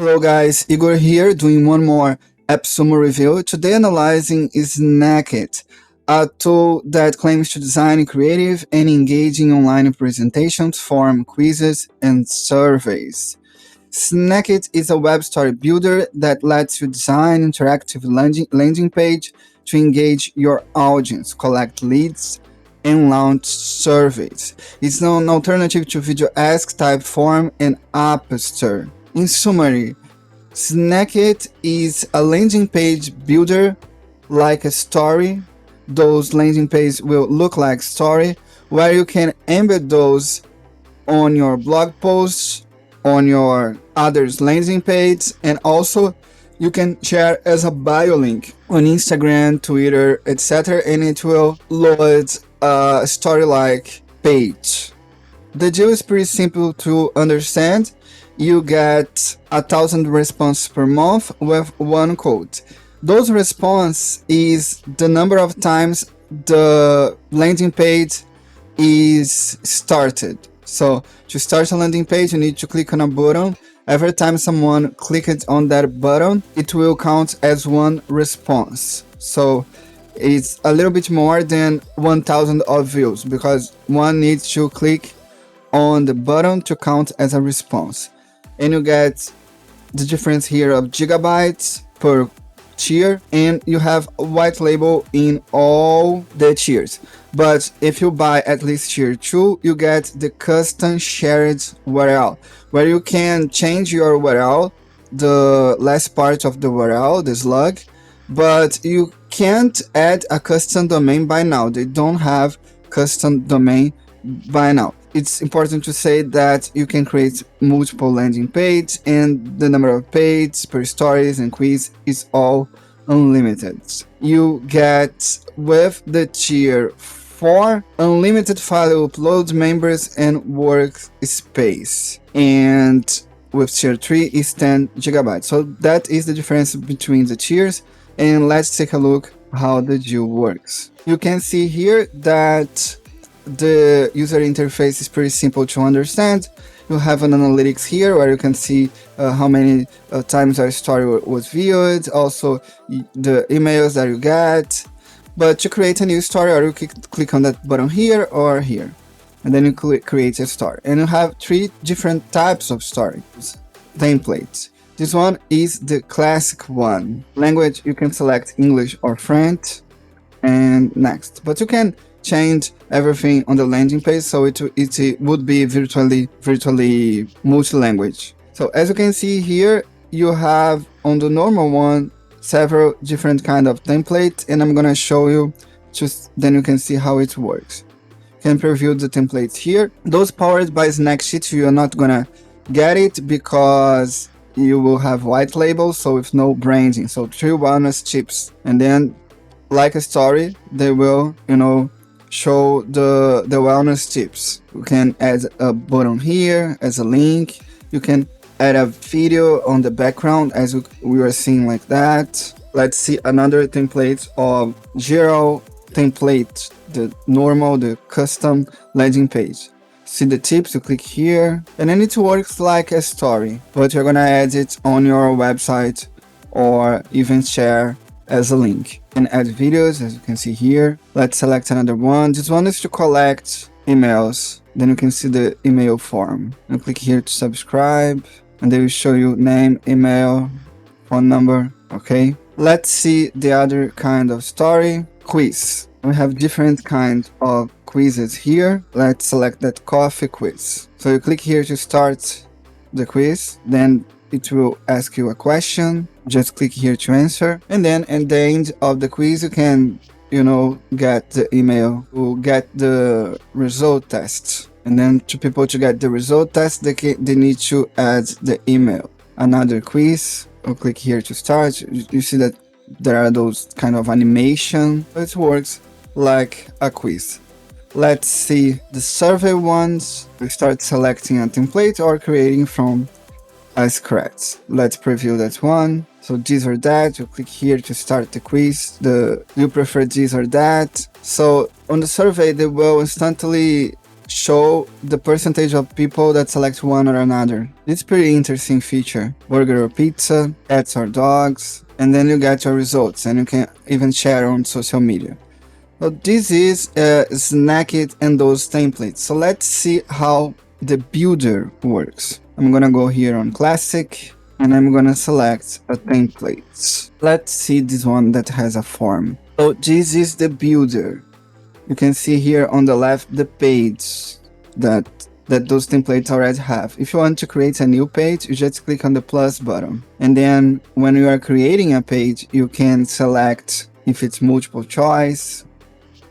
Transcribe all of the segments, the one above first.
Hello guys, Igor here doing one more AppSumo review. Today analyzing Snackeet, a tool that claims to design creative and engaging online presentations, form quizzes, and surveys. Snackeet is a web story builder that lets you design interactive landing page to engage your audience, collect leads, and launch surveys. It's an alternative to video ask, type form, and app store. In summary, Snackeet is a landing page builder like a story. Those landing pages will look like story where you can embed those on your blog posts, on your others landing page, and also you can share as a bio link on Instagram, Twitter, etc. and it will load a story-like page. The deal is pretty simple to understand. You get 1,000 responses per month with one code. Those responses is the number of times the landing page is started. So to start a landing page, you need to click on a button. Every time someone clicks on that button, it will count as one response. So it's a little bit more than 1,000 of views because one needs to click on the button to count as a response. And you get the difference here of gigabytes per tier, and you have a white label in all the tiers. But if you buy at least tier 2, you get the custom shared URL, where you can change your URL, the last part of the URL, the slug, but you can't add a custom domain by now. They don't have custom domain by now. It's important to say that you can create multiple landing pages, and the number of pages per stories and quiz is all unlimited. You get with the tier 4 unlimited file upload, members, and workspace, and with tier 3 is 10 gigabytes. So that is the difference between the tiers, and let's take a look how the deal works. You can see here that the user interface is pretty simple to understand. You have an analytics here where you can see how many times our story was viewed, also the emails that you get. But to create a new story, or you click on that button here or here, and then you create a story. And you have 3 different types of stories, templates. This one is the classic one. Language, you can select English or French, and next. But you can change everything on the landing page, so it would be virtually multi-language. So as you can see here, you have on the normal one several different kind of templates, and I'm gonna show you, just then you can see how it works. You can preview the templates here. Those powered by Snackeet, you are not gonna get it because you will have white labels, so with no branding. So 3 wellness tips, and then like a story, they will, show the wellness tips. You can add a button here as a link. You can add a video on the background as we were seeing like that. Let's see another template of Zero template, the normal, the custom landing page. See the tips, you click here, and then it works like a story, but you're gonna add it on your website or even share as a link. And add videos, as you can see here. Let's select another one. This one is to collect emails. Then you can see the email form. You click here to subscribe, and they will show you name, email, phone number. Okay. Let's see the other kind of story. Quiz. We have different kinds of quizzes here. Let's select that coffee quiz. So you click here to start the quiz. Then it will ask you a question. Just click here to answer. And then at the end of the quiz, you can, get the email. You'll get the result test. And then to people to get the result test, they need to add the email. Another quiz. I'll click here to start. You see that there are those kind of animation. It works like a quiz. Let's see the survey ones. We start selecting a template or creating from a scratch. Let's preview that one. So this or that, you click here to start the quiz. You prefer this or that. So on the survey, they will instantly show the percentage of people that select one or another. It's pretty interesting feature. Burger or pizza, cats or dogs, and then you get your results, and you can even share on social media. So this is Snackeet and those templates. So let's see how the builder works. I'm gonna go here on classic, and I'm gonna select a template. Let's see this one that has a form. So this is the builder. You can see here on the left the page that those templates already have. If you want to create a new page, you just click on the plus button. And then when you are creating a page, you can select if it's multiple choice,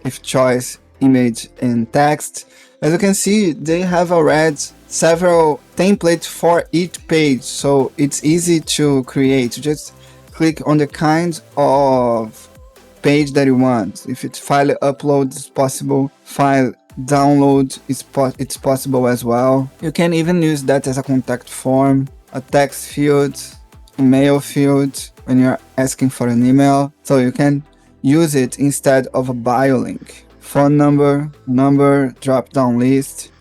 if choice, image, and text. As you can see, they have already several templates for each page, so it's easy to create. You just click on the kind of page that you want. If it's file upload, it's possible. File download, it's possible as well. You can even use that as a contact form, a text field, email field when you're asking for an email. So you can use it instead of a bio link. Phone number, drop down list.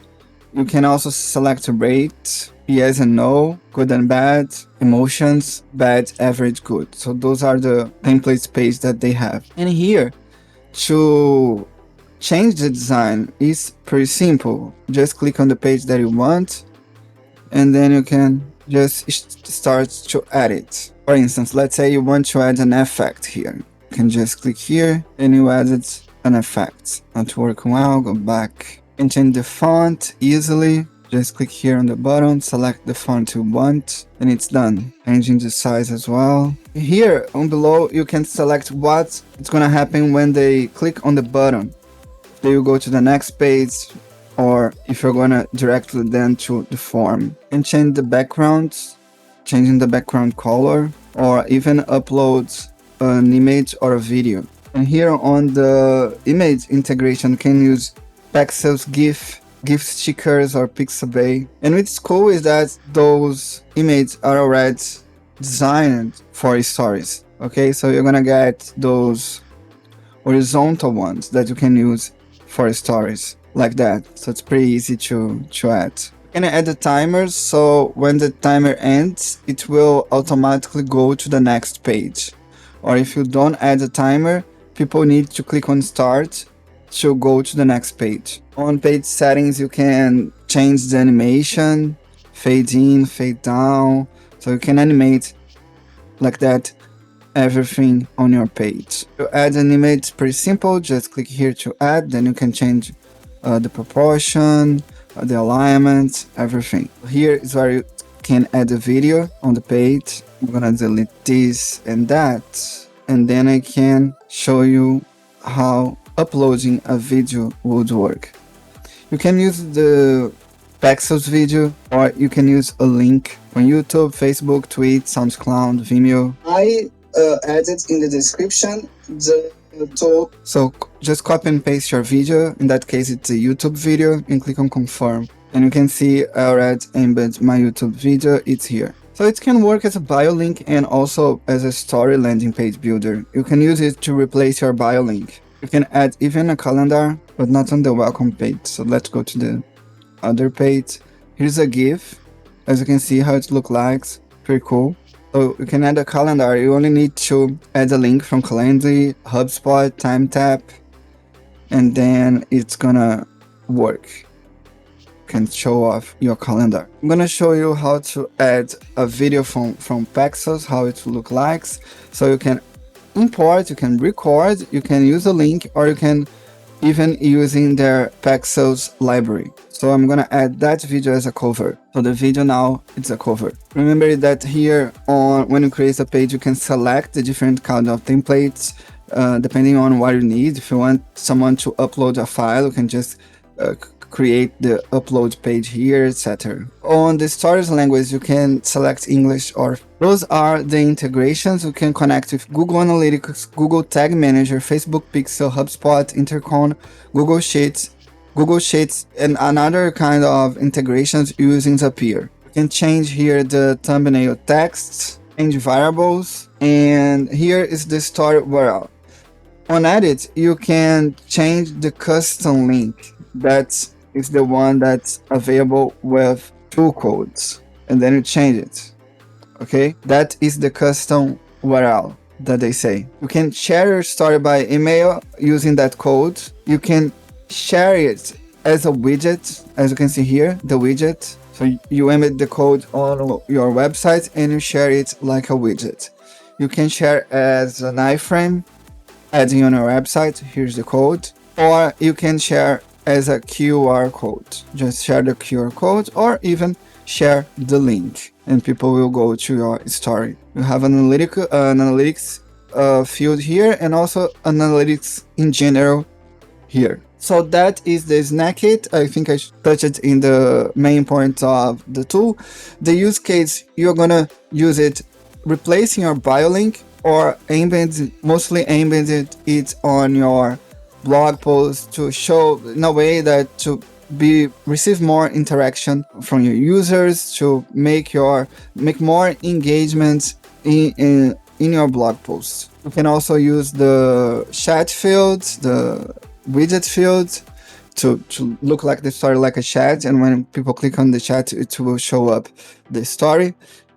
You can also select a rate, yes and no, good and bad, emotions, bad, average, good. So those are the templates page that they have. And here, to change the design is pretty simple. Just click on the page that you want, and then you can just start to add it. For instance, let's say you want to add an effect here. You can just click here and you added an effect. Not working well, go back. And change the font easily. Just click here on the button, select the font you want, and it's done. Changing the size as well. Here on below, you can select what it's gonna happen when they click on the button. They will go to the next page, or if you're gonna directly then to the form. And change the background, changing the background color, or even upload an image or a video. And here on the image integration, you can use Pexels, GIF stickers, or Pixabay. And what's cool is that those images are already designed for stories. Okay, so you're gonna get those horizontal ones that you can use for stories like that. So it's pretty easy to add. You can add the timers, so when the timer ends, it will automatically go to the next page. Or if you don't add a timer, people need to click on start to go to the next page. On page settings, you can change the animation, fade in, fade down, so you can animate like that everything on your page. To add an image, it's pretty simple. Just click here to add, then you can change the proportion, the alignment, everything. Here is where you can add a video on the page. I'm gonna delete this and that, and then I can show you how uploading a video would work. You can use the Pexels video, or you can use a link on YouTube, Facebook, Tweet, SoundCloud, Vimeo. I added in the description the tool. So just copy and paste your video. In that case, it's a YouTube video, and click on confirm. And you can see I already embed my YouTube video. It's here. So it can work as a bio link and also as a story landing page builder. You can use it to replace your bio link. You can add even a calendar, but not on the welcome page. So let's go to the other page. Here's a GIF. As you can see how it looks like, pretty cool. So you can add a calendar. You only need to add a link from Calendly, HubSpot, TimeTap, and then it's gonna work. You can show off your calendar. I'm gonna show you how to add a video from Pexels, how it will look like. So you can import, you can record, you can use a link, or you can even using their Pexels library. So I'm gonna add that video as a cover. So the video now, it's a cover. Remember that here on when you create a page, you can select the different kind of templates depending on what you need. If you want someone to upload a file, you can just create the upload page here, etc. On the stories language, you can select English, or those are the integrations. You can connect with Google Analytics, Google Tag Manager, Facebook Pixel, HubSpot, Intercom, Google Sheets, and another kind of integrations using Zapier. You can change here the thumbnail text, change variables, and here is the story URL. On edit, you can change the custom link. That's is the one that's available with 2 codes, and then you change it. Okay, that is the custom URL that they say. You can share your story by email using that code. You can share it as a widget, as you can see here, the widget. So you embed the code on your website and you share it like a widget. You can share as an iframe, adding on your website. Here's the code. Or you can share as a QR code. Just share the QR code, or even share the link and people will go to your story. You have an analytics field here, and also analytics in general here. So that is the Snackeet. I think I touched in the main points of the tool. The use case, you're gonna use it replacing your bio link, or mostly embedded it on your blog post to show in a way that to receive more interaction from your users, to make more engagement in your blog posts. You can also use the chat fields, the widget fields, to look like the story like a chat, and when people click on the chat, it will show up the story.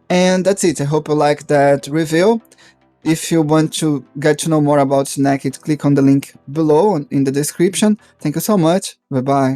And that's it. I hope you like that review. If you want to get to know more about Snakit, click on the link below in the description. Thank you so much. Bye bye.